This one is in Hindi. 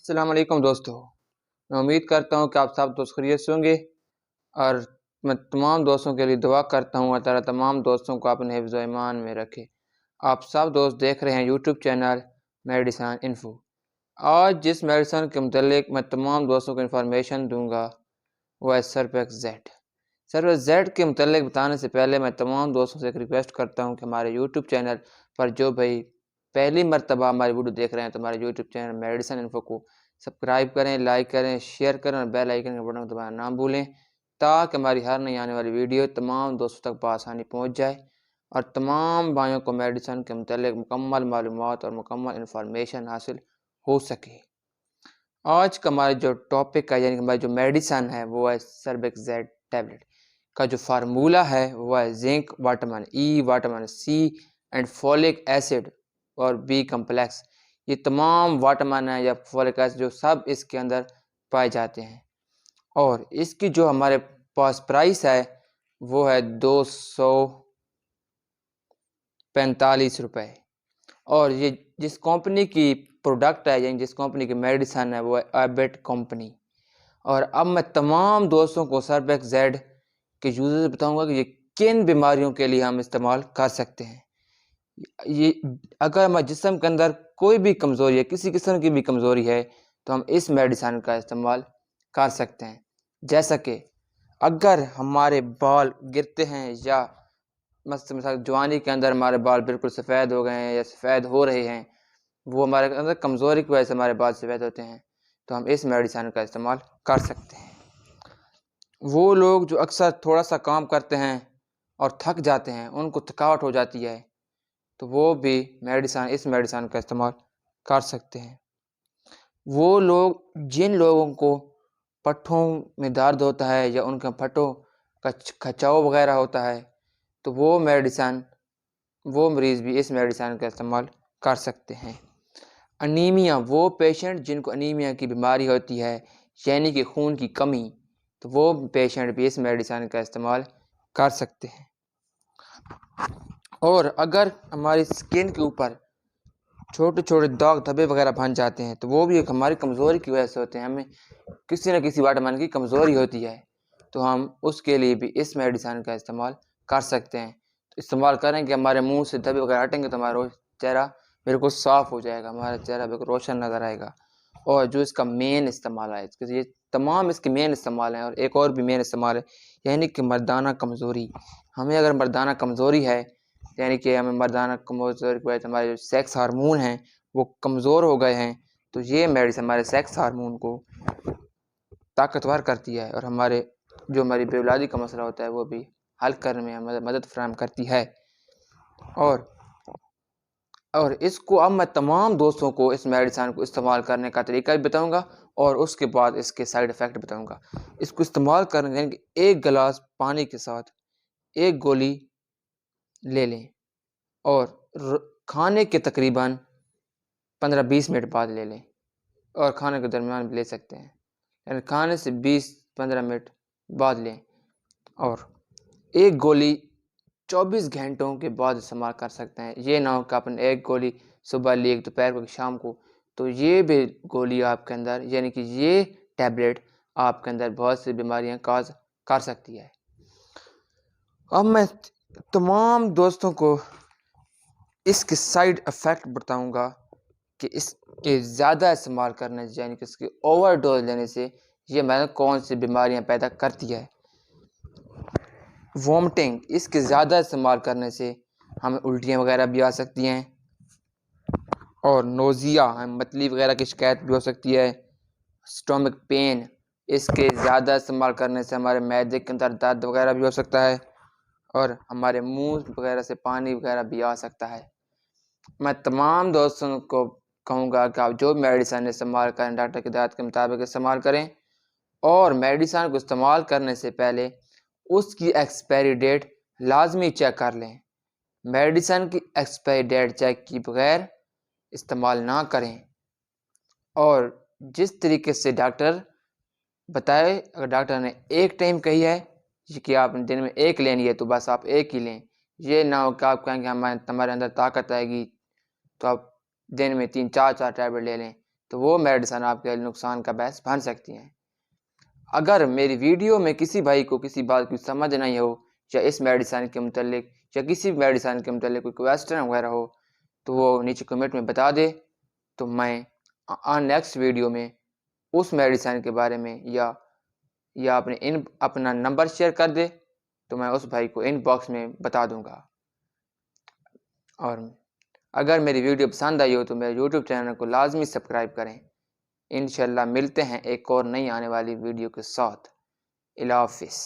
अस्सलाम वालेकुम दोस्तों। मैं उम्मीद करता हूँ कि आप सब दोस्त खैरियत से होंगे और मैं तमाम दोस्तों के लिए दुआ करता हूँ अल्लाह ताला तमाम दोस्तों को अपने हिफ्ज़ व ईमान में रखे। आप सब दोस्त देख रहे हैं यूट्यूब चैनल मेडिसन इन्फो। आज जिस मेडिसन के मुतल्लिक मैं तमाम दोस्तों को इन्फॉर्मेशन दूंगा वह है सरबेक्स जेड। सरबेक्स जेड के मुतल्लिक बताने से पहले मैं तमाम दोस्तों से एक रिक्वेस्ट करता हूँ कि हमारे यूट्यूब चैनल पर जो भाई पहली मरतबा हमारी वीडियो देख रहे हैं तो हमारे यूट्यूब चैनल मेडिसन इन्फो को सब्सक्राइब करें, लाइक करें, शेयर करें और बेल आइकन के बटन को दबाना ना भूलें ताकि हमारी हर नई आने वाली वीडियो तमाम दोस्तों तक बआसानी पहुँच जाए और तमाम भाइयों को मेडिसन के मुतल्लिक मुकम्मल मालूमात और मुकम्मल इन्फॉर्मेशन हासिल हो सके। आज का हमारा जो टॉपिक है यानी कि हमारी जो मेडिसन है वो है सरबेक्स जेड टैबलेट का जो फार्मूला है वो है zinc, vitamin E, vitamin C and folic acid और बी कम्प्लेक्स। ये तमाम विटामिन है या फोलिक एसिड जो सब इसके अंदर पाए जाते हैं और इसकी जो हमारे पास प्राइस है वो है 245 रुपये और ये जिस कंपनी की प्रोडक्ट है यानी जिस कंपनी की मेडिसन है वो है एबेट कंपनी। और अब मैं तमाम दोस्तों को सरबेक्स जेड के यूज़र बताऊंगा कि ये किन बीमारियों के लिए हम इस्तेमाल कर सकते हैं। ये अगर हमारे जिस्म के अंदर कोई भी कमज़ोरी है, किसी किस्म की भी कमज़ोरी है तो हम इस मेडिसन का इस्तेमाल कर सकते हैं। जैसा कि अगर हमारे बाल गिरते हैं या मिसाल जवानी के अंदर हमारे बाल बिल्कुल सफ़ेद हो गए हैं या सफ़ेद हो रहे हैं, वो हमारे अंदर कमज़ोरी की वजह से हमारे बाल सफ़ेद होते हैं तो हम इस मेडिसन का इस्तेमाल कर सकते हैं। वो लोग जो अक्सर थोड़ा सा काम करते हैं और थक जाते हैं, उनको थकावट हो जाती है तो वो भी इस मेडिसन का इस्तेमाल कर सकते हैं। वो लोग जिन लोगों को पट्ठों में दर्द होता है या उनके पट्ठों का खिंचाव वगैरह होता है तो वो मरीज़ भी इस मेडिसन का इस्तेमाल कर सकते हैं। अनीमिया, वो पेशेंट जिनको अनीमिया की बीमारी होती है यानी कि खून की कमी, तो वो पेशेंट भी इस मेडिसन का इस्तेमाल कर सकते हैं। और अगर हमारी स्किन के ऊपर छोटे छोटे दाग धब्बे वगैरह बन जाते हैं तो वो भी एक हमारी कमज़ोरी की वजह से होते हैं, हमें किसी न किसी विटामिन की कमज़ोरी होती है तो हम उसके लिए भी इस मेडिसन का इस्तेमाल कर सकते हैं। तो इस्तेमाल करेंगे, हमारे मुंह से धब्बे वगैरह हटेंगे तो हमारा चेहरा बिल्कुल साफ़ हो जाएगा, हमारा चेहरा बिल्कुल रोशन नज़र आएगा। और जो इसका मेन इस्तेमाल है, ये तमाम इसके मेन इस्तेमाल हैं और एक और भी मेन इस्तेमाल है यानी कि मर्दाना कमज़ोरी। हमें अगर मर्दाना कमज़ोरी है यानी कि हमें मर्दाना कमज़ोरी की वजह से हमारे जो सेक्स हार्मोन हैं वो कमज़ोर हो गए हैं तो ये मेडिसिन हमारे सेक्स हार्मोन को ताकतवर करती है और हमारी बेऔलादी का मसला होता है वो भी हल करने में हमें मदद फराहम करती है। और इसको अब मैं तमाम दोस्तों को इस मेडिसिन को इस्तेमाल करने का तरीका भी बताऊंगा और उसके बाद इसके साइड इफ़ेक्ट बताऊंगा। इसको इस्तेमाल करने यानी कि एक गिलास पानी के साथ एक गोली ले लें और खाने के तकरीबन 15-20 मिनट बाद ले लें और खाने के दरमियान भी ले सकते हैं, यानी खाने से 20-15 मिनट बाद लें। और एक गोली 24 घंटों के बाद इस्तेमाल कर सकते हैं। ये ना हो कि आपने एक गोली सुबह ली, एक दोपहर को, शाम को, तो ये भी गोली आपके अंदर यानी कि ये टैबलेट आपके अंदर बहुत सी बीमारियां काज कर सकती है। अब मैं तमाम दोस्तों को इसके साइड इफ़ेक्ट बताऊंगा कि इसके ज़्यादा इस्तेमाल करने से यानी कि इसके ओवरडोज लेने से ये कौन सी बीमारियां पैदा करती है। वॉमिटिंग, इसके ज़्यादा इस्तेमाल करने से हमें उल्टियाँ वगैरह भी आ सकती हैं और नोज़िया, हमें मतली वगैरह की शिकायत भी हो सकती है। स्टोमक पेन, इसके ज़्यादा इस्तेमाल करने से हमारे मैदे के अंदर दर्द वगैरह भी हो सकता है और हमारे मुंह वगैरह से पानी वगैरह भी आ सकता है। मैं तमाम दोस्तों को कहूँगा कि आप जो मेडिसिन इस्तेमाल करें डॉक्टर की हिदायत के मुताबिक इस्तेमाल करें और मेडिसिन को इस्तेमाल करने से पहले उसकी एक्सपायरी डेट लाजमी चेक कर लें। मेडिसिन की एक्सपायरी डेट चेक किए बगैर इस्तेमाल ना करें और जिस तरीके से डॉक्टर बताए, अगर डॉक्टर ने एक टाइम कही है कि आपने दिन में एक लेनी है तो बस आप एक ही लें। ये ना हो कि आप कहेंगे हमारे अंदर ताकत आएगी तो आप दिन में 3-4 टैबलेट ले लें तो वो मेडिसिन आपके लिए नुकसान का बायस बन सकती हैं। अगर मेरी वीडियो में किसी भाई को किसी बात की समझ नहीं हो, या इस मेडिसिन के मुतल्लिक या किसी मेडिसिन के मुतल्लिक कोई क्वेश्चन वगैरह हो, तो वो नीचे कमेंट में बता दे, तो मैं नेक्स्ट वीडियो में उस मेडिसिन के बारे में या अपना नंबर शेयर कर दे, तो मैं उस भाई को इनबॉक्स में बता दूंगा। और अगर मेरी वीडियो पसंद आई हो तो मेरे यूट्यूब चैनल को लाजमी सब्सक्राइब करें। इंशाल्लाह मिलते हैं एक और नई आने वाली वीडियो के साथ। अल्लाह हाफिज़।